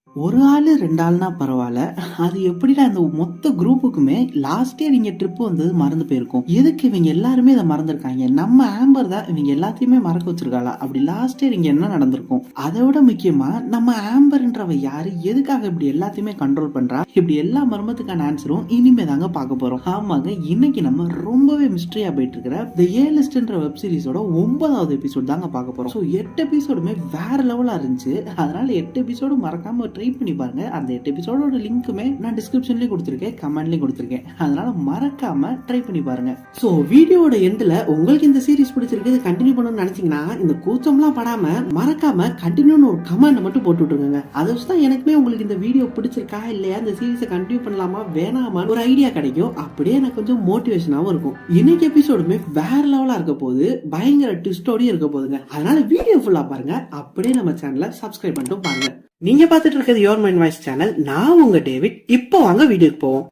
ஒரு ஆளு 2 ஆள்னா பரவால்ல. அது எப்படிடா அந்த மொத்த குரூப்புக்குமே லாஸ்ட் இயர் இங்க ட்ரிப் வந்தது மறந்து போயிருக்கும். எதுக்கு இவங்க எல்லாருமே இத மறந்துருக்காங்க? நம்ம ஆம்பர் தான் இவங்க எல்லாத்தையுமே மறக்க வச்சிருக்காளா? அப்படி லாஸ்ட் இயர் இங்க என்ன நடந்திருக்கும்? அதை விட முக்கியமா நம்ம ஆம்பர்ன்றவ யாரு? எதுக்காக இப்படி எல்லாத்தையுமே கண்ட்ரோல் பண்றா? இப்படி எல்லா மர்மத்துக்கான ஆன்சரும் இனிமே தாங்க பார்க்க போறோம். ஆமாங்க, இன்னைக்கு நம்ம ரொம்பவே மிஸ்டரியா போயிட்டு இருக்கிற தி ஏ லிஸ்ட்ன்ற வெப் சீரிஸோட 9வது எபிசோட் தாங்க பார்க்க போறோம். 8 எபிசோடுமே வேற லெவலா இருந்துச்சு. அதனால 8 எபிசோடு மறக்காம ட்ரை பண்ணி பாருங்க. அந்த 8 எபிசோடோட லிங்க்குமே நான் டிஸ்கிரிப்ஷன்லயும் கொடுத்திருக்கேன், கமெண்ட்லயும் கொடுத்திருக்கேன். அதனால மறக்காம ட்ரை பண்ணி பாருங்க. சோ வீடியோட எண்ட்ல உங்களுக்கு இந்த சீரிஸ் பிடிச்சிருக்கு, கண்டினியூ பண்ணணும்னு நினைச்சீங்கன்னா இந்த கூச்சம்லாம் படாம மறக்காம கண்டினியூன்னு ஒரு கமெண்ட் மட்டும் போட்டு விட்டுருங்க. அதை வச்சு தான் எனக்குமே உங்களுக்கு இந்த வீடியோ பிடிச்சிருக்கா இல்லையா, இந்த சீரிஸை கண்டினியூ பண்ணலாமா வேணாமா ஒரு ஐடியா கிடைக்கும். அப்படியே எனக்கு கொஞ்சம் மோட்டிவேஷனாவும் இருக்கும். இன்னைக்கு எபிசோடுமே வேற லெவலா இருக்க போகுது, பயங்கர ட்விஸ்டோடயும் இருக்க போகுதுங்க. அதனால வீடியோ ஃபுல்லா பாருங்க, அப்படியே நம்ம சேனலை சப்ஸ்கிரைப் பண்ணிட்டு பாருங்க. நீங்க பாத்துட்டு இருக்கிறது யுவர் மைண்ட் வாய்ஸ் சேனல். நான் உங்க டேவிட். இப்போ வாங்க வீடியோக்கு போவோம்.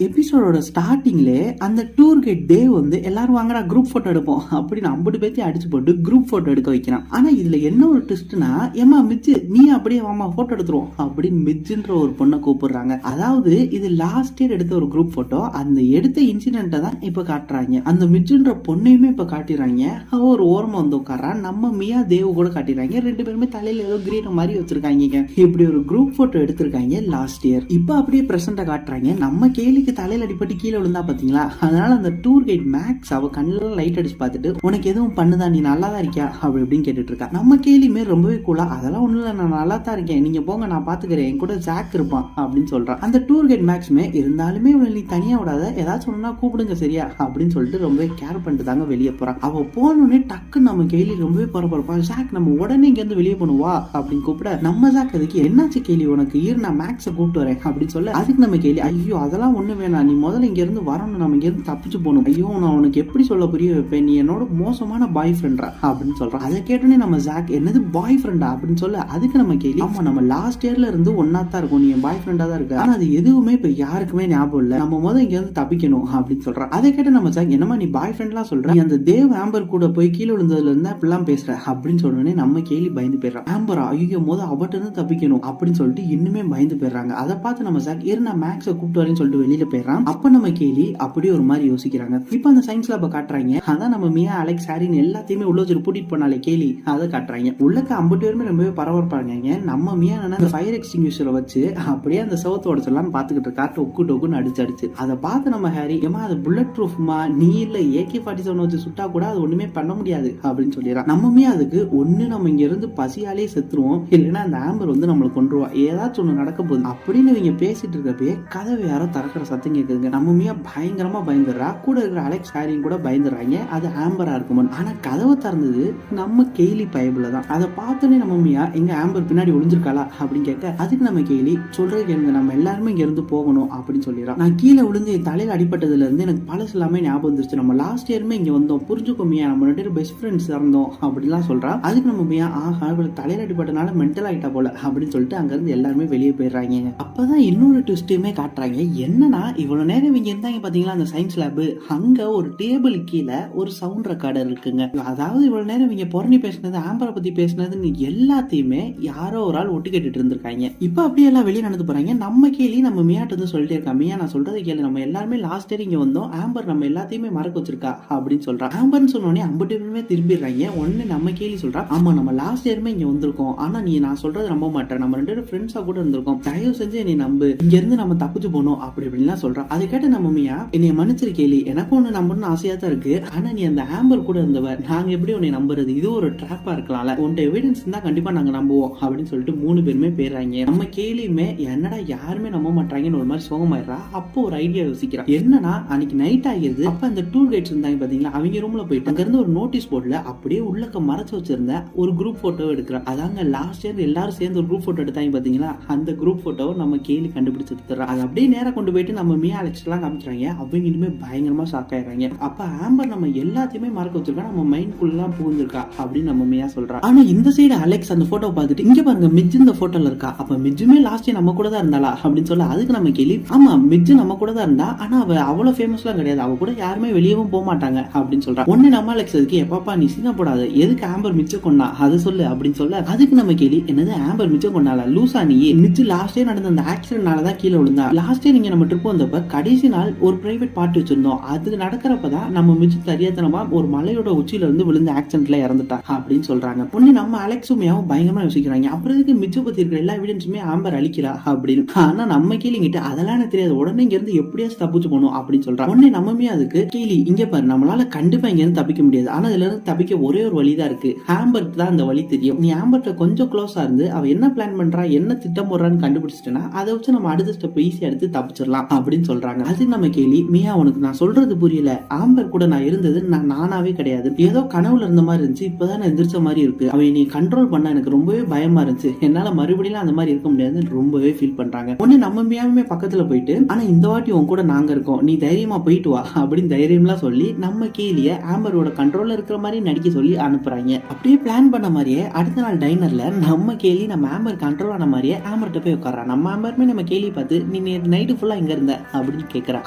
எபிசோடோட ஸ்டார்டிங்லே அந்த டூர் கைட் தேவ் வந்து எல்லாரும் வாங்குறா குரூப் போட்டோ எடுப்போம் அப்படின்னு 50 பேர்த்தையும் அடிச்சு போட்டு குரூப் போட்டோ எடுக்க வைக்கிறான். ஆனா இதுல என்ன ஒரு ட்விஸ்ட்னா, ஏமா மிச்சு நீ அப்படியே வாமா போட்டோ எடுத்துருவோம் அப்படின்னு மிச்சுன்ற ஒரு பொண்ணை கூப்பிடுறாங்க. அதாவது இது லாஸ்ட் இயர் எடுத்த ஒரு குரூப் போட்டோ. அந்த எடுத்த இன்சிடென்ட்டை தான் இப்ப காட்டுறாங்க. அந்த மிச்சுன்ற பொண்ணையுமே இப்ப காட்டிடுறாங்க. அவ ஒரு ஓரமா வந்து உட்காரா. நம்ம மியா தேவ் கூட காட்டிடுறாங்க. 2 பேருமே தலையில ஏதோ கிரீன் மாதிரி வச்சிருக்காங்க. இப்படி ஒரு குரூப் போட்டோ எடுத்திருக்காங்க லாஸ்ட் இயர். இப்ப அப்படியே பிரசன்டா காட்டுறாங்க. நம்ம கேலி தலையில அடிப்பட்டு கீழே விழுந்தா பாத்தீங்களா? அதனால அந்த டூர் கைட் மேக்ஸ் அவ கண்ணுல லைட் அடிச்சு பார்த்துட்டு உனக்கு எதுவும் பண்ணுதா, நீ நல்லா தான் இருக்கியா அப்படி இப்படின்னு கேட்டுட்டு இருக்கா. நம்ம கேலியுமே ரொம்பவே கூலா, அதெல்லாம் ஒண்ணும் இல்ல, நான் நல்லா தான் இருக்கேன், நீங்க போங்க நான் பாத்துக்கிறேன், என் கூட ஜாக் இருப்பான் அப்படின்னு சொல்றான். அந்த டூர் கைட் மேக்ஸ்மே இருந்தாலுமே இவளை நீ தனியா விடாத, ஏதாச்சும் ஒண்ணா கூப்பிடுங்க சரியா அப்படின்னு சொல்லிட்டு ரொம்பவே கேர் பண்ணிட்டு தாங்க வெளியே போறான். அவ போனோடனே டக்குன்னு நம்ம கேலி ரொம்பவே பரபரப்பா, ஜாக் நம்ம உடனே இங்க இருந்து வெளியே போனுவா அப்படின்னு கூப்பிட, நம்ம ஜாக் அதுக்கு என்னாச்சு கேலி உனக்கு, நான் மேக்ஸை கூப்பிட்டு வரேன் அப்படின்னு சொல்ல, அதுக்கு நம்ம கேலி ஐயோ அதெல்லாம் ஒண்ணு வேணாம், நீ முதல்ல இங்க இருந்து வரணும், நம்ம இங்க இருந்து தப்பிச்சு போகணும், ஐயோ நான் உனக்கு எப்படி சொல்ல புரிய வைப்பேன், நீ என்னோட மோசமான பாய் ஃப்ரெண்டா அப்படின்னு சொல்றான். அதை கேட்டோன்னே நம்ம ஜாக் என்னது பாய் ஃப்ரெண்டா அப்படின்னு சொல்ல, அதுக்கு நம்ம கேள்வி ஆமா நம்ம லாஸ்ட் இயர்ல இருந்து ஒன்னா தான் இருக்கும், நீ என் பாய் ஃப்ரெண்டா தான் இருக்க, ஆனா அது எதுவுமே இப்ப யாருக்குமே ஞாபகம் இல்ல, நம்ம முதல்ல இங்க இருந்து தப்பிக்கணும் அப்படின்னு சொல்றான். அதை கேட்ட நம்ம ஜாக் என்னமா நீ பாய் ஃப்ரெண்ட்லாம் சொல்ற, நீ அந்த தேவ் ஆம்பர் கூட போய் கீழே விழுந்ததுல இருந்து அப்படிலாம் பேசுற அப்படின்னு சொன்னோடனே நம்ம கேள்வி பயந்து போயிடுறான். ஆம்பரா ஐயோ போது அவட்ட இருந்து தப்பிக்கணும் அப்படின்னு சொல்லிட்டு இன்னுமே பயந்து போயிடுறாங்க. அதை பார்த்து நம்ம ஜாக் நான் மேக்ஸை கூப்பிட்டு வரேன்னு சொல்லிட்டு வெளியில போயிடறான். அப்ப நம்ம கேலி அப்படியே ஒரு மாதிரி யோசிக்கிறாங்க. இப்ப அந்த சயின்ஸ் லேப காட்டுறாங்க. அதான் நம்ம மியா அலெக்ஸ் ஹாரின் எல்லாத்தையுமே உள்ள வச்சு கூட்டிட்டு போனாலே கேலி, அதை காட்டுறாங்க. உள்ளக்க 50 பேருமே ரொம்பவே பரபரப்பாங்க. நம்ம மியா அந்த ஃபயர் எக்ஸ்டிங்யூஷரை வச்சு அப்படியே அந்த சவத்தை உடச்சலாம் பாத்துக்கிட்டு இருக்கா, டொக்கு டொக்குன்னு அடிச்சு. அதை பார்த்து நம்ம ஹாரி ஏமா அது புல்லட் ப்ரூஃப்மா, நீ இல்ல AK-47 வச்சு சுட்டா கூட அது ஒண்ணுமே பண்ண முடியாது அப்படின்னு சொல்லிடுறான். நம்மமே அதுக்கு ஒண்ணு நம்ம இங்க இருந்து பசியாலே செத்துருவோம், இல்லைன்னா அந்த ஆம்பர் வந்து நம்மளை கொண்டுருவா, ஏதாச்சும் ஒண்ணு நடக்க போகுது அப்படின்னு இவங்க பேசிட்டு இருக்கப்பே கதவை யாரோ திறக்கிற சத்தம் கேக்குதுங்க. நம்ம மியா பயங்கரமா பயந்துடுறா. கூட இருக்கிற அலெக்ஸ் ஹாரியும் கூட பயந்துடுறாங்க. அது ஆம்பரா இருக்குமோ. ஆனா கதவை திறந்தது நம்ம கெய்லி பயபுல தான். அதை பார்த்தோன்னே நம்ம மியா எங்க ஆம்பர் பின்னாடி ஒளிஞ்சிருக்காளா அப்படின்னு கேட்க, அதுக்கு நம்ம கெய்லி சொல்றது கேளுங்க, நம்ம எல்லாருமே இங்க இருந்து போகணும் அப்படின்னு சொல்லிடுறான். நான் கீழே விழுந்து என் தலையில அடிப்பட்டதுல இருந்து எனக்கு பழசு எல்லாமே ஞாபகம் வந்துருச்சு, நம்ம லாஸ்ட் இயருமே இங்க வந்தோம், புரிஞ்சுக்கோ மியா, நம்ம 2 பேரும் பெஸ்ட் ஃப்ரெண்ட்ஸ் இருந்தோம் அப்படின்லாம் சொல்றா. அதுக்கு நம்ம மியா ஆஹா இவளுக்கு தலையில அடிப்பட்டனால மென்டல் ஆயிட்டா போல அப்படின்னு சொல்லிட்டு அங்க இருந்து எல்லாருமே வெளியே போயிடுறாங்க. அப்பதான் இன்னொரு ட்விஸ்டுமே காட்டுறாங்க. என்னன்னா இவ்வளவு நேரம் இவங்க இருந்தாங்க பாத்தீங்களா அந்த சயின்ஸ் லேப், அங்க ஒரு டேபிள் கீழே ஒரு சவுண்ட் ரெக்கார்டர் இருக்குங்க. அதாவது இவ்வளவு நேரம் இவங்க பொறணி பேசினது, ஆம்பரை பத்தி பேசினதுன்னு எல்லாத்தையுமே யாரோ ஒரு ஆள் ஒட்டி கேட்டுட்டு இருந்திருக்காங்க. இப்ப அப்படியே எல்லாம் வெளியே நடந்து போறாங்க. நம்ம கேள்வி நம்ம மியாட்டு வந்து சொல்லிட்டே இருக்கா, மியா நான் சொல்றது கேளு, நம்ம எல்லாருமே லாஸ்ட் இயர் இங்க வந்தோம், ஆம்பர் நம்ம எல்லாத்தையுமே மறக்க வச்சிருக்கா அப்படின்னு சொல்றா. ஆம்பர்னு சொன்னோடனே 50 பேருமே திரும்பிடுறாங்க. ஒன்னு நம்ம கேள்வி சொல்றா, ஆமா நம்ம லாஸ்ட் இயருமே இங்க வந்திருக்கோம், ஆனா நீ நான் சொல்றது நம்ப மாட்டேன், நம்ம 2 பேரும் ஃப்ரெண்ட்ஸா கூட இருந்திருக்கோம், தயவு செஞ்சு நீ நம்பு, இங்க இருந்து நம்ம தப்பிச்சு போனோம் அப்படி இப்படின்லாம் சொல்றா. அதை கேட்ட நம்ம மியா என்னைய மன்னிச்சிருக்கேலி, எனக்கு ஒண்ணு நம்பணும்னு ஆசையா தான் இருக்கு, ஆனா நீ அந்த ஆம்பர் கூட இருந்தவ, நாங்க எப்படி உன்னை நம்புறது, இது ஒரு ட்ராப்பா இருக்கலாம்ல, உன்ட எவிடன்ஸ் இருந்தா கண்டிப்பா நாங்க நம்புவோம் அப்படின்னு சொல்லிட்டு 3 பேருமே போயிடுறாங்க. நம்ம கேலியுமே என்னடா யாருமே நம்ப மாட்டாங்கன்னு ஒரு மாதிரி சோகமாயிடுறா. அப்போ ஒரு ஐடியா யோசிக்கிறான். என்னன்னா அன்னைக்கு நைட் ஆகிடுது. அப்ப அந்த டூர் கைட்ஸ் இருந்தாங்க பாத்தீங்களா, அவங்க ரூம்ல போயிட்டு அங்க இருந்து ஒரு நோட்டீஸ் போர்ட்ல அப்படியே உள்ளக்க மறைச்சு வச்சிருந்த ஒரு குரூப் போட்டோ எடுக்கிறான். அதாங்க லாஸ்ட் இயர் எல்லாரும் சேர்ந்து ஒரு குரூப் போட்டோ எடுத்தாங்க பாத்தீங்களா, அந்த குரூப் போட்டோவை நம்ம கேலி கண்டுபிடிச்சு எடுத்துறான். அது அப்படியே நேரா கொண்டு போயிட்டு நம்ம மியா அலெக்ஸ் எல்லாம் காமிக்கிறாங்க. அவங்களுமே பயங்கரமா ஷாக் ஆயிடுறாங்க. அப்ப ஆம்பர் நம்ம எல்லாத்தையுமே மறக்க வச்சிருக்கா, நம்ம மைண்ட்குள்ள பூந்திருக்கா அப்படின்னு நம்ம மியா சொல்றா. ஆனா இந்த சைடு அலெக்ஸ் அந்த போட்டோ பார்த்துட்டு இங்க பாருங்க மிஜ் இந்த போட்டோல இருக்கா, அப்ப மிஜ்ஜுமே லாஸ்ட் நம்ம கூட தான் இருந்தாளா அப்படின்னு சொல்ல, அதுக்கு நம்ம கேள்வி ஆமா மிஜ் நம்ம கூட தான் இருந்தா, ஆனா அவ அவ்வளவு ஃபேமஸ்லாம் கிடையாது, அவ கூட யாருமே வெளியவும் போக மாட்டாங்க அப்படின்னு சொல்றா. ஒண்ணு நம்ம அலெக்ஸ் அதுக்கு எப்பப்பா நீ சீனா போடாத, எதுக்கு ஆம்பர் மிச்ச கொண்டா அது சொல்லு அப்படின்னு சொல்ல, அதுக்கு நம்ம கேள்வி என்னது ஆம்பர் மிச்ச கொண்டால லூசா நீ, மிஜ் லாஸ்ட் இயர் நடந்த அந்த ஆக்சிடென்ட்னாலதான் கீழே விழுந்தா, லாஸ்ட் இயர் நீங்க நம்ம ட்ரிப் வந்தப்ப கடைசி நாள் ஒரு பிரைவேட் பார்ட்டி வச்சிருந்தோம், அது நடக்கிறப்பதான் நம்ம மிஜ் தெரியாதனமா ஒரு மலையோட உச்சியில இருந்து விழுந்த ஆக்சிடென்ட்ல இறந்துட்டா அப்படின்னு சொல்றாங்க. பொண்ணு நம்ம அலெக்ஸும் பயங்கரமா யோசிக்கிறாங்க. அப்புறம் இதுக்கு மிச்ச பத்தி இருக்கிற எல்லா எவிடன்ஸுமே ஆம்பர் அழிக்கிறா அப்படின்னு. ஆனா நம்ம கேலிங்கிட்ட அதெல்லாம் எனக்கு தெரியாது, உடனே இங்க இருந்து எப்படியாச்சும் தப்பிச்சு போகணும் அப்படின்னு சொல்றான். உடனே நம்மமே அதுக்கு கேலி இங்க பாரு நம்மளால கண்டிப்பா இங்க இருந்து தப்பிக்க முடியாது, ஆனா இதுல இருந்து தப்பிக்க ஒரே ஒரு வழிதான் இருக்கு, ஆம்பருக்கு தான் அந்த வழி தெரியும், நீ ஆம்பர்ட்ட கொஞ்சம் க்ளோஸா இருந்து அவ என்ன பிளான் பண்றா என்ன திட்டம் போடுறான்னு கண்டுபிடிச்சிட்டேன்னா அதை வச்சு நம்ம அடுத்த ஸ்டெப் ஈஸியா எடுத்து தப்பிச்சிடலாம் அப்படின்னு சொல்றாங்க. அது நம்ம கேலி மியா உனக்கு நான் சொல்றது புரியல, ஆம்பர் கூட நான் இருந்தது நானாவே கிடையாது, ஏதோ கனவுல இருந்த மாதிரி இருந்துச்சு, இப்பதான் நான் எந்திரிச்ச மாதிரி இருக்கு, அவ நீ கண்ட்ரோல் பண்ண எனக்கு ரொம்பவே பயமா இருந்துச்சு, என்னால மறுபடியும் அந்த மாதிரி இருக்க முடியாதுன்னு ரொம்பவே ஃபீல் பண்றாங்க. ஒண்ணு நம்ம மியாவுமே பக்கத்துல போயிட்டு ஆனா இந்த வாட்டி உன் கூட நாங்க இருக்கோம், நீ தைரியமா போயிட்டு வா அப்படின்னு தைரியம்லாம் சொல்லி நம்ம கேலிய ஆம்பரோட கண்ட்ரோல்ல இருக்கிற மாதிரி நடிக்க சொல்லி அனுப்புறாங்க. அப்படியே பிளான் பண்ண மாதிரியே அடுத்த நாள் டைனர்ல நம்ம கேலி நம்ம ஆம்பர் கண்ட்ரோல் ஆன மாதிரியே ஆம்பர்ட்ட போய் உட்காரா. நம்ம ஆம்பருமே நம்ம கேலி பார்த்து நீ நேற்று நைட்டு ஃபுல்லா எங்க இருந்த அப்படின்னு கேட்கறா.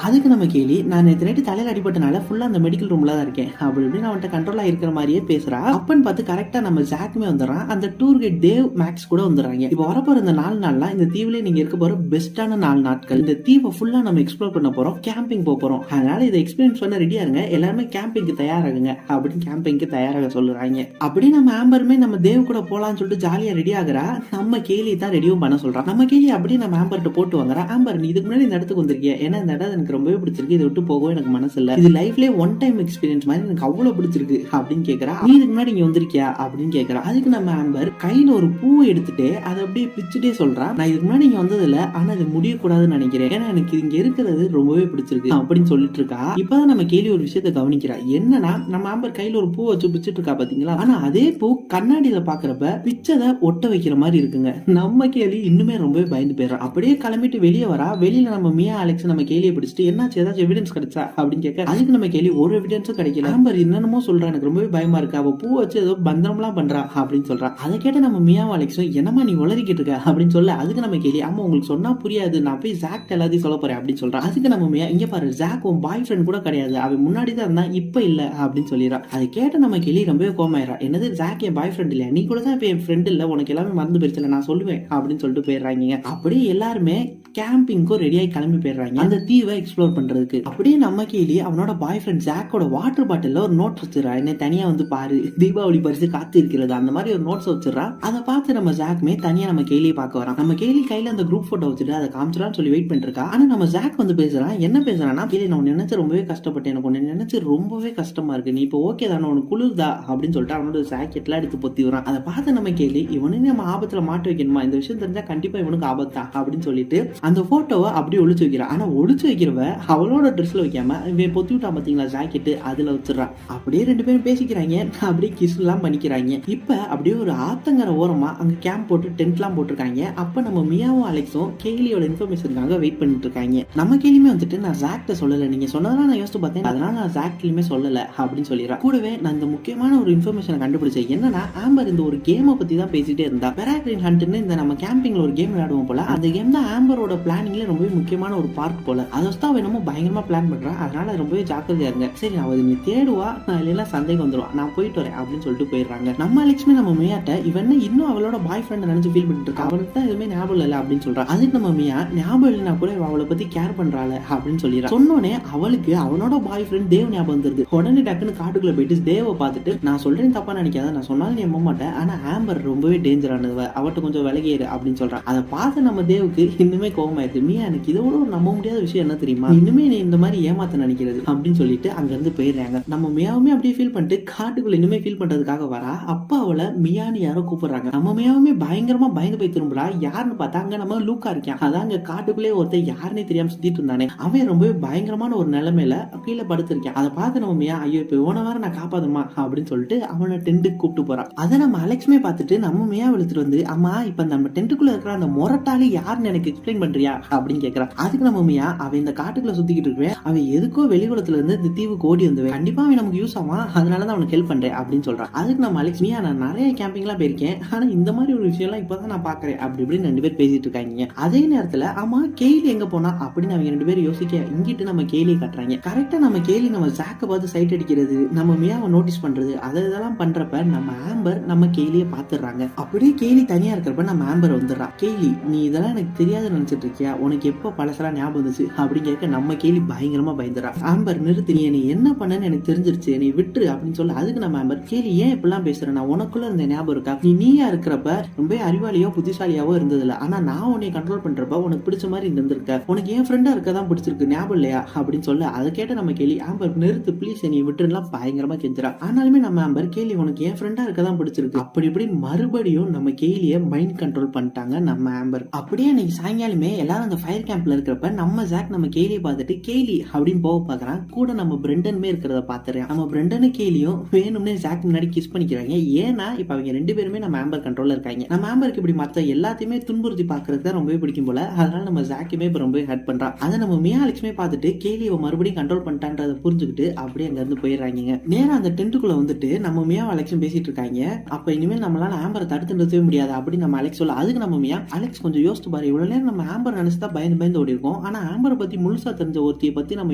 அதுக்கு நம்ம கேலி நான் நேற்று நைட்டு தலையில அடிபட்டனால ஃபுல்லா அந்த மெடிக்கல் ரூம்ல தான் இருக்கேன் அப்படி இப்படின்னு அவன்கிட்ட கண்ட்ரோலா இருக்கிற மாதிரியே பேசுறா. அப்பன்னு பார்த்து கரெக்டா நம்ம ஜாக்குமே வந்துடுறான், அந்த டூர் கைட் தேவ் மேக்ஸ் கூட வந்துடுறாங்க. இப்போ வரப்போற இந்த 4 நாள்லாம் இந்த தீவுல நீங்க இருக்க போற பெஸ்டான 4 நாட்கள், இந்த தீவை ஃபுல்லா நம்ம எக்ஸ்ப்ளோர் பண்ண போறோம், கேம்பிங் போறோம், அதனால இதை எக்ஸ்பீரியன்ஸ் பண்ண ரெடியா இருங்க, எல்லாருமே கேம்பிங்க்கு தயாராகுங்க அப்படின்னு கேம்பிங்க்கு தயாராக சொல்லுறாங்க. அப்படி நம்ம ஆம்பருமே நம்ம தேவ் கூட போலான்னு சொல்லிட்டு ஜாலியா ரெடி ஆகுறா. நம்ம கேலி தான் ரெடியும் பண்ண சொல்றா. நம்ம கேலி அப்படியே நம்ம ஆம்பர்ட்ட போட்டு வாங்குறா. ஆம்பர் நீ இதுக்கு முன்னாடி இந்த இடத்துக்கு வந்திருக்கிய, ஏன்னா இந்த இடம் எனக்கு ரொம்பவே பிடிச்சிருக்கு, இதை விட்டு போகவும் எனக்கு மனசு இல்ல, இது லைஃப்லயே ஒன் டைம் எக்ஸ்பீரியன்ஸ் மாதிரி எனக்கு அவ்வளவு பிடிச்சிருக்கு அப்படின்னு கேக்குறா. நீ இதுக்கு முன்னாடி இங்க வந்திருக்கியா அப்படின்னு கேக்குறா. அதுக்கு நம்ம ஆம்பர் கையில ஒரு பூவை எடுத்துட்டு அதை அப்படியே பிச்சுட்டே சொல்றா, நான் இதுக்கு முன்னாடி இங்க வந்தது இல்ல, ஆனா இது முடியக்கூடாதுன்னு நினைக்கிறேன், ஏன்னா எனக்கு இங்க இருக்கிறது ரொம்பவே பிடிச்சிருக்கு அப்படின்னு சொல்லிட்டு இருக்கா. இப்பதான் நம்ம கேலி ஒரு விஷயத்தை கவனிக்கிறா. என்னன்னா நம்ம ஆம்பர் கையில ஒரு பூ வச்சு பிச்சுட்டு இருக்கா பாத்தீங்களா, ஆனா அதே பூ கண்ணாடியில பாக்குறப்ப பிச்சதை ஒட்ட வைக்கிற மாதிரி இருக்குங்க. நம்ம கேலி இன்னுமே ரொம்பவே பயந்து போயிடுறா. அப்படியே கிளம்பிட்டு வெளியே வரா. வெளியில நம்ம மியா அலெக்ஸ் நம்ம கேலியை பிடிச்சிட்டு என்னாச்சு ஏதாச்சும் எவிடன்ஸ் கிடைச்சா அப்படின்னு கேட்க, அதுக்கு நம்ம கேலி ஒரு எவிடன்ஸும் கிடைக்கல, ஆம்பர் என்னென்னமோ சொல்றா, எனக்கு ரொம்பவே பயமா இருக்கு, அவ பூ வச்சு ஏதோ பந்தரம்லாம் பண்றா அப்படின்னு சொல்றா. அதை கேட்ட நம்ம மியாவும் அலெக்ஸும் என்னமா நீ உளறிக்கிட்டு இருக்க அப்படின்னு சொல்ல, அதுக்கு நம்ம கேலி ஆமா உங்களுக்கு சொன்னா புரியாது, நான் போய் ஜாக் எல்லாத்தையும் சொல்ல போறேன் அப்படின்னு சொல்றா. அதுக்கு நம்ம மியா இங்க பாரு ஜாக் உன் பாய் ஃப்ரெண்ட் கூட கிடையாது, அவன் முன்னாடி தான் இருந்தா இப்ப இல்ல அப்படின்னு சொல்லிடுறா. அதை கேட்ட நம்ம கேலி ரொம்பவே கோமாயிரா. என்னது ஜாக் என் பாய் ஃப்ரெண்ட் இல்லையா, நீ கூட தான் இப்ப என் ஃப்ரெண்ட் இல்ல, உனக்கு எல்லாமே மறந்து போயிருச்சு நான் சொல்லுவேன் அப்படின்னு சொல்லிட்டு போயிடுறாங்க. அப்படியே எல்லாருமே கேம்பிங்க்கும் ரெடியாகி கிளம்பி போயிடுறாங்க அந்த தீவை எக்ஸ்ப்ளோர் பண்றதுக்கு. அப்படியே நம்ம கேலி அவனோட பாய் ஃப்ரெண்ட் ஜாக்கோட வாட்டர் பாட்டில்ல ஒரு நோட் வச்சிடறா, என்ன தனியா வந்து பாரு தீபாவளி பரிசு காத்து இருக்கிறது அந்த மாதிரி ஒரு நோட்ஸ் வச்சிடறா. அதை பார்த்து நம்ம ஜாக்குமே தனியா நம்ம கேலியை பார்க்க வரான். நம்ம கேலி கையில அந்த குரூப் போட்டோ வச்சுட்டு அதை காமிச்சிடான்னு சொல்லி வெயிட் பண்ணிட்டு இருக்கா. ஆனா நம்ம ஜாக் வந்து பேசுறான். என்ன பேசுறான்னா, கேலி நான் உன்னை நினைச்சு ரொம்பவே கஷ்டப்பட்டேன், எனக்கு உன்னை நினைச்சு ரொம்பவே கஷ்டமா இருக்கு, நீ இப்போ ஓகே தானே உனக்கு குளிர்தா அப்படின்னு சொல்லிட்டு அவனோட ஜாக்கெட்லாம் எடுத்து பொத்தி வரான். அதை பார்த்து நம்ம கேலி இவனே நம்ம ஆபத்துல மாட்டு வைக்கணுமா, இந்த விஷயம் தெரிஞ்சா கண்டிப்பா இவனுக்கு ஆபத்தா அப்படின்னு சொல்லிட்டு அந்த போட்டோவை அப்படியே ஒளிச்சு வைக்கிறான். ஆனா ஒளிச்சு வைக்கிறவ அவளோட ட்ரெஸ்ல வைக்காம இவன் பொத்தி விட்டா பாத்தீங்களா ஜாக்கெட், அதுல வச்சிடறான். அப்படியே 2 பேரும் பேசிக்கிறாங்க, அப்படியே கிஸ் எல்லாம் பண்ணிக்கிறாங்க. இப்ப அப்படியே ஒரு ஆத்தங்கர ஓரமா அங்க கேம்ப் போட்டு டென்ட் எல்லாம் போட்டிருக்காங்க. அப்ப நம்ம மியாவும் அலெக்ஸும் கேலியோட இன்ஃபர்மேஷனுக்காக வெயிட் பண்ணிட்டு இருக்காங்க. நம்ம கேலியுமே வந்துட்டு நான் ஜாக்ட சொல்லல, நீங்க சொன்னதெல்லாம் நான் யோசிச்சு பார்த்தேன், அதனால நான் ஜாக்லயுமே சொல்லல அப்படின்னு சொல்லிடுறேன். கூடவே நான் இந்த முக்கியமான ஒரு இன்ஃபர்மேஷனை கண்டுபிடிச்சேன், என்னன்னா ஆம்பர் இந்த ஒரு கேமை பத்தி தான் பேசிட்டே இருந்தா. பெராக்ரின் ஹண்ட்னு இந்த நம்ம கேம்பிங்ல ஒரு கேம் விளையாடுவோம் போல, அந்த கேம் தான் ஆம்பரோட பிளானிங்ல ரொம்பவே முக்கியமான ஒரு பார்ட் போல, அதை வச்சு தான் என்னமோ பயங்கரமா பிளான் பண்றான், அதனால ரொம்பவே ஜாக்கிரதையா இருங்க, சரி அவ நீ தேடுவா, நான் இல்லைன்னா சந்தேகம் வந்துருவா, நான் போயிட்டு வரேன் அப்படின்னு சொல்லிட்டு போயிடுறாங்க. நம்ம அலெக்ஸ்மே நம்ம மியாட்ட இவன் இன்னும் அவளோட பாய் ஃப்ரெண்ட் நினைச்சு ஃபீல் பண்ணிட்டு இருக்கா, அவனுக்கு தான் எதுவுமே ஞாபகம் இல்லை அப்படின்னு சொல்றா. அதுக்கு நம்ம மியா ஞாபகம் இல்லைன்னா கூட அவளை பத்தி கேர் பண்றாள் அப்படின்னு சொல்லிடுறா. சொன்னோடனே அவளுக்கு அவனோட பாய் ஃப்ரெண்ட் தேவ் ஞாபகம் வந்துருது. உடனே டக்குன்னு காட்டுக்குள்ள போயிட்டு தேவை பார்த்துட்டு நான் சொல்றேன் தப்பா நினைக்காத, நான் சொன்னாலும் நீ நம்ப மாட்டேன், ஆனா ஆம்பர் ரொம்பவே டேஞ்சரானவ, அவட்ட கொஞ்சம் விலகியேறு அப்படின்னு சொல்றான். அதை பார்த்து நம்ம தேவுக்கு இன்னுமே கோவமாயிருக்கு. மியா எனக்கு இதோட ஒரு நம்ப முடியாத விஷயம் என்ன தெரியுமா, இன்னுமே நீ இந்த மாதிரி ஏமாத்த நினைக்கிறது அப்படின்னு சொல்லிட்டு அங்க இருந்து போயிடுறாங்க. நம்ம மியாவுமே அப்படியே ஃபீல் பண்ணிட்டு காட்டுக்குள்ள இன்னுமே ஃபீல் பண்றதுக்காக வரா. அப்ப அவளை மியான்னு யாரோ கூப்பிடுறாங்க. நம்ம மியாவுமே பயங்கரமா பயந்து போய் திரும்புறா. யாருன்னு பார்த்தா அங்க நம்ம லூக்கா இருக்கான். அதாங்க காட்டுக்குள்ளே ஒருத்தர் யாருன்னே தெரியாம சுத்திட்டு இருந்தானே, அவன் ரொம்பவே பயங்கரமான ஒரு நிலைமையில கீழே படுத்திருக்கான். அதை பார்த்து நம்ம மியா ஐயோ இப்ப இவனை வேற நான் காப்பாதுமா அப்படின்னு சொல்லிட்டு அவனை டென்ட்டுக்கு கூப்பிட்டு போறான். அதை நம்ம அலெக்ஸ்மே பார்த்துட்டு நம்ம மியா எடுத்துட்டு வந்து அம்மா இப்ப நம்ம டென்ட்டுக்குள்ள இருக்கிற அந்த மொரட்டாளி யாருன்னு எனக்கு எக்ஸ்பிளைன் பண்றியா அப்படின்னு கேட்கறான். அதுக்கு அதுக்கு நம்ம மியா அவன் இந்த காட்டுக்குள்ள சுத்திக்கிட்டு இருக்கேன், அவன் எதுக்கோ வெளிகுளத்துல இருந்து இந்த தீவுக்கு ஓடி வந்துவேன், கண்டிப்பா அவன் நமக்கு யூஸ் ஆவான், அதனாலதான் அவனுக்கு ஹெல்ப் பண்றேன் அப்படின்னு சொல்றான். அதுக்கு நம்ம அலெக்ஸ், மியா நான் நிறைய கேம்பிங் எல்லாம் போயிருக்கேன், ஆனா இந்த மாதிரி ஒரு விஷயம் எல்லாம் இப்பதான் நான் பாக்குறேன் அப்படி இப்படின்னு 2 பேர் பேசிட்டு இருக்காங்க. அதே நேரத்துல ஆமா கேலி எங்க போனா அப்படின்னு அவங்க 2 பேரும் யோசிக்க, இங்கிட்டு நம்ம கேலியை காட்டுறாங்க. கரெக்டா நம்ம கேலி நம்ம ஜாக்க பார்த்து சைட் அடிக்கிறது, நம்ம மியாவை நோட்டீஸ் பண்றது, அதெல்லாம் பண்றப்ப நம்ம ஆம்பர் நம்ம கேலியை பாத்துறாங்க. அப்படியே கேலி தனியா இருக்கிறப்ப நம்ம ஆம்பர் வந்துடுறா. கேலி நீ இதெல்லாம் எனக்கு தெரியாதுன்னு நினைச்சிட்டு இருக்கியா, உனக்கு எப்ப பழசெல்லாம் ஞாபகம் வந்துச்சு அப்படின்னு கேட்க நம்ம கேலி பயங்கரமா பயந்துறா. ஆம்பர் நிறுத்தி, நீ என்ன பண்ணன்னு எனக்கு தெரிஞ்சிருச்சு, நீ விட்டுரு அப்படின்னு சொல்ல. அதுக்கு நம்ம ஆம்பர், கேலி ஏன் இப்பெல்லாம் பேசுற, நான் உனக்குள்ள இருந்த ஞாபகம் இருக்கா, நீயா இருக்கிறப்ப ரொம்ப அறிவாளியோ புத்திசாலியாவோ இருந்ததில்ல, ஆனா நான் உன்னை கண்ட்ரோல் பண்றப்ப உனக்கு பிடிச்ச மாதிரி இருந்திருக்க, உனக்கு ஏன் ஃப்ரெண்டா இருக்கதான் பிடிச்சிருக்கு ஞாபகம் இல்லையா அப்படின்னு சொல்ல. அதை கேட்ட நம்ம கேலி, ஆம்பர் நிறுத்து ப்ளீஸ், நீ விட்டுலாம் பயங்கரமா கெஞ்சுறா. ஆனாலுமே நம்ம ஆம்பர், கேலி உனக்கு ஏன் ஃப்ரெண்டா இருக்கதான் பிடிச்சிருக்கு அப்படி இப்படி மறுபடியும் நம்ம கேலிய மைண்ட் கண்ட்ரோல் பண்ணிட்டாங்க நம்ம ஆம்பர். அப்படியே அன்னைக்கு சாயங்காலமே எல்லாரும் அந்த ஃபயர் கேம்ப்ல இருக்கிறப்ப நம்ம ஜாக் நம்ம கேலியை பார்த்துட்டு கேலி அப்படின்னு போக பாக்குறான். கூட நம்ம பிரெண்டனுமே இருக்கிறத பாத்துறேன். நம்ம பிரெண்டனு கேலியும் வேணும்னே ஜாக் முன்னாடி கிஸ் பண்ணிக்கிறாங்க. ஏன்னா இப்ப அவங்க 2 பேருமே நம்ம ஆம்பர் கண்ட்ரோல்ல இருக்காங்க. நம்ம ஆம்பருக்கு இப்படி மத்த எல்லாத்தையுமே துன்புறுத்தி பாக்குறது தான் ரொம்பவே பிடிக்கும் போல, அதனால நம்ம ஜாக்குமே இப்ப ரொம்பவே ஹர்ட் பண்றான். அதை நம்ம மியா அலெக்ஸுமே பார்த்துட்டு கேலியை மறுபடியும் கண்ட்ரோல் பண்ணிட்டான்றத புரிஞ்சுக்கிட்டு அப்படியே அங்க இருந்து போயிடுறாங்க. நேரம் அந்த டென்ட்டுக்குள்ள வந்துட்டு நம்ம மியா அலெக்ஸும் பேசிட்டு இருக்காங்க. அப்ப இனிமேல் நம்மளால ஆம்பரை தடுத்து நிறுத்தவே முடியாது அப்படின்னு நம்ம அலெக்ஸ் சொல்ல. அதுக்கு நம்ம மியா, அலெக்ஸ் கொஞ்சம் யோசிச்சு பாரு, இவ்வளவு நேரம் நம்ம ஆம்பர் நினைச்சுதான் பயந்து ஓடி இருக்கோம், ஆனா ஆம்பரை பத்தி முழுசா தெரிஞ்ச ஒருத்தியை பத்தி நம்ம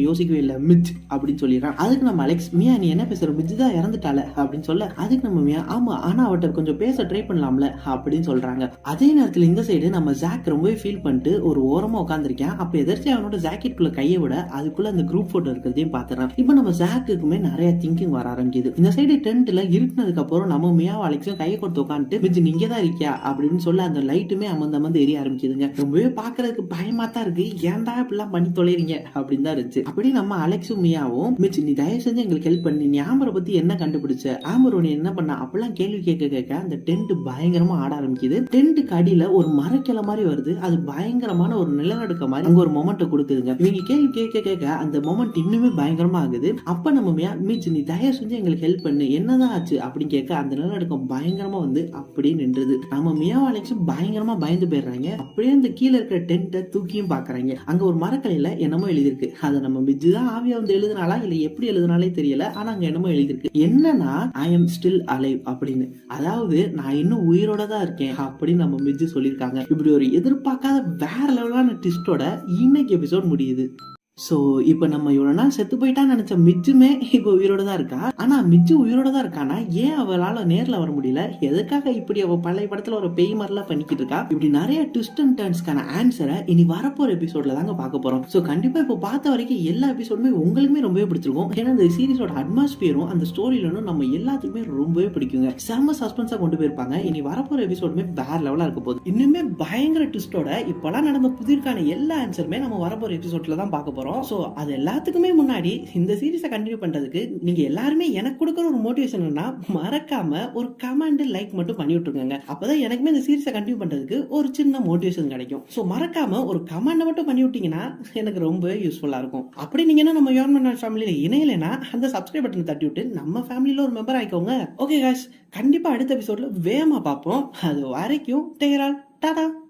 யோசிக்கவே இல்லை மிச் அப்படின்னு சொல்லிடுறான். அதுக்கு நம்ம அலெக்ஸ், மியா நீ என்ன பேசுற, மிச் தான் இறந்துட்டால அப்படின்னு சொல்ல. அதுக்கு நம்ம மியா, ஆமா ஆனா அவட்ட கொஞ்சம் பேச ட்ரை பண்ணலாம்ல அப்படின்னு சொல்றாங்க. அதே நேரத்துல இந்த சைடு நம்ம ஜாக் ரொம்பவே ஃபீல் பண்ணிட்டு ஒரு ஓரமா உட்காந்துருக்கேன். அப்ப எதிர்த்து அவனோட ஜாக்கெட் குள்ள கையை விட அதுக்குள்ள அந்த குரூப் போட்டோ இருக்கிறதையும் பாத்துறான். இப்ப நம்ம ஜாக்குக்குமே நிறைய திங்கிங் வர ஆரம்பிக்குது. இந்த சைடு டென்ட்ல இருட்டினதுக்கு அப்புறம் நம்ம மியா அலெக்ஸும் கையை கொடுத்து உட்காந்துட்டு, மிச் நீங்க தான் இருக்கியா அப்படின்னு சொல்ல அந்த லைட்டுமே அமர்ந்து எரிய ஆரம்பிக்குதுங்க. ரொம்பவே பாக்குறதுக்கு பயமா தான் இருக்கு, ஏன்டா இப்படிலாம் பண்ணி தொலைறீங்க அப்படின்னு தான் இருந்துச்சு. அப்படி நம்ம அலெக்ஸும் மியாவும், மிச் நீ தயவு செஞ்சு எங்களுக்கு ஹெல்ப் பண்ணி, நீ ஆம்பரை பத்தி என்ன கண்டுபிடிச்ச, ஆம்பர் உன்னை என்ன பண்ண அப்பெல்லாம் கேள்வி கேட்க அந்த டென்ட் பயங்கரமா ஆட ஆரம்பிக்குது. டென்ட்டுக்கு அடியில ஒரு மரக்கிளை மாதிரி வருது, அது பயங்கரமான ஒரு நிலநடுக்க மாதிரி அங்க ஒரு மொமெண்ட் கொடுக்குதுங்க. இவங்க கேள்வி கேட்க அந்த மொமெண்ட் இன்னுமே பயங்கரமா ஆகுது. அப்ப நம்ம மியா, மிச் நீ தயவு செஞ்சு எங்களுக்கு ஹெல்ப் பண்ணு, என்னதான் ஆச்சு அப்படின்னு கேட்க அந்த நிலநடுக்கம் பயங்கரமா வந்து அப்படியே நின்றுது. நம்ம மியா அலெக்ஸும் பயங்கரமா பயந்து போயிடுறாங்க. அப்படியே அந்த கீழே இருக்கிற டென்ட்டை தூக்கியும் பாக்குறாங்க. அங்க ஒரு மரக்கலையில என்னமோ எழுதிருக்கு. அதை நம்ம மிஜ் தான் ஆவியா வந்து எழுதுனாலா இல்ல எப்படி எழுதுனாலே தெரியல, ஆனா அங்க என்னமோ எழுதிருக்கு. என்னன்னா ஐ எம் ஸ்டில் அலைவ் அப்படின்னு, அதாவது நான் இன்னும் உயிரோட தான் இருக்கேன் அப்படின்னு நம்ம மிஜ் சொல்லியிருக்காங்க. இப்படி ஒரு எதிர்பார்க்காத வேற லெவலான ட்விஸ்டோட இன்னைக்கு எபிசோட் முடியுது. சோ இப்ப நம்ம இவ்வளவு நாள் செத்து போயிட்டான்னு நினைச்ச மிச்சுமே இப்ப உயிரோட தான் இருக்கா. ஆனா மிச்சு உயிரோட தான் இருக்கானா, ஏன் அவளால நேர்ல வர முடியல, எதுக்காக இப்படி அவ பழைய படத்துல ஒரு பேய் மாதிரிலாம் பண்ணிக்கிட்டு இருக்கா, இப்படி நிறைய ட்விஸ்ட் அண்ட் டர்ன்ஸ்க்கான ஆன்சரை இனி வரப்போற எபிசோட்ல தாங்க பார்க்க போறோம். சோ கண்டிப்பா இப்ப பார்த்த வரைக்கும் எல்லா எபிசோடுமே உங்களுக்குமே ரொம்பவே பிடிச்சிருக்கும். ஏன்னா இந்த சீரிஸோட அட்மாஸ்பியரும் அந்த ஸ்டோரியிலும் நம்ம எல்லாத்துக்குமே ரொம்பவே பிடிக்குங்க. செம்ம சஸ்பென்ஸா கொண்டு போயிருப்பாங்க. இனி வரப்போற எபிசோடுமே வேற லெவலா இருக்க போகுது. இன்னுமே பயங்கர ட்விஸ்டோட இப்பெல்லாம் நடந்த புதிர்க்கான எல்லா ஆன்சருமே நம்ம வரப்போற எபிசோட்ல தான் பார்க்க போறோம். சோ அது எல்லாத்துக்குமே முன்னாடி இந்த சீரிஸை கண்டினியூ பண்றதுக்கு நீங்க எல்லாருமே எனக்கு கொடுக்குற ஒரு மோட்டிவேஷன்னா மறக்காம ஒரு கமெண்ட் லைக் மட்டும் பண்ணி விட்டுருங்க. அப்பதான் எனக்குமே இந்த சீரிஸை கண்டினியூ பண்றதுக்கு ஒரு சின்ன மோட்டிவேஷன் கிடைக்கும். சோ மறக்காம ஒரு கமெண்ட் மட்டும் பண்ணி விட்டீங்கன்னா எனக்கு ரொம்ப யூஸ்ஃபுல்லா இருக்கும். அப்படி நீங்க நம்ம யோர்மன் ஃபேமிலியில இணையலைன்னா அந்த சப்ஸ்கிரைப் பட்டனை தட்டி விட்டு நம்ம ஃபேமிலியில ஒரு மெம்பர் ஆயிக்கோங்க. ஓகே காய்ஸ், கண்டிப்பா அடுத்த எபிசோட்ல வேகமா பார்ப்போம். அது வரைக்கும் டேக் கேர் ஆல், டாடா.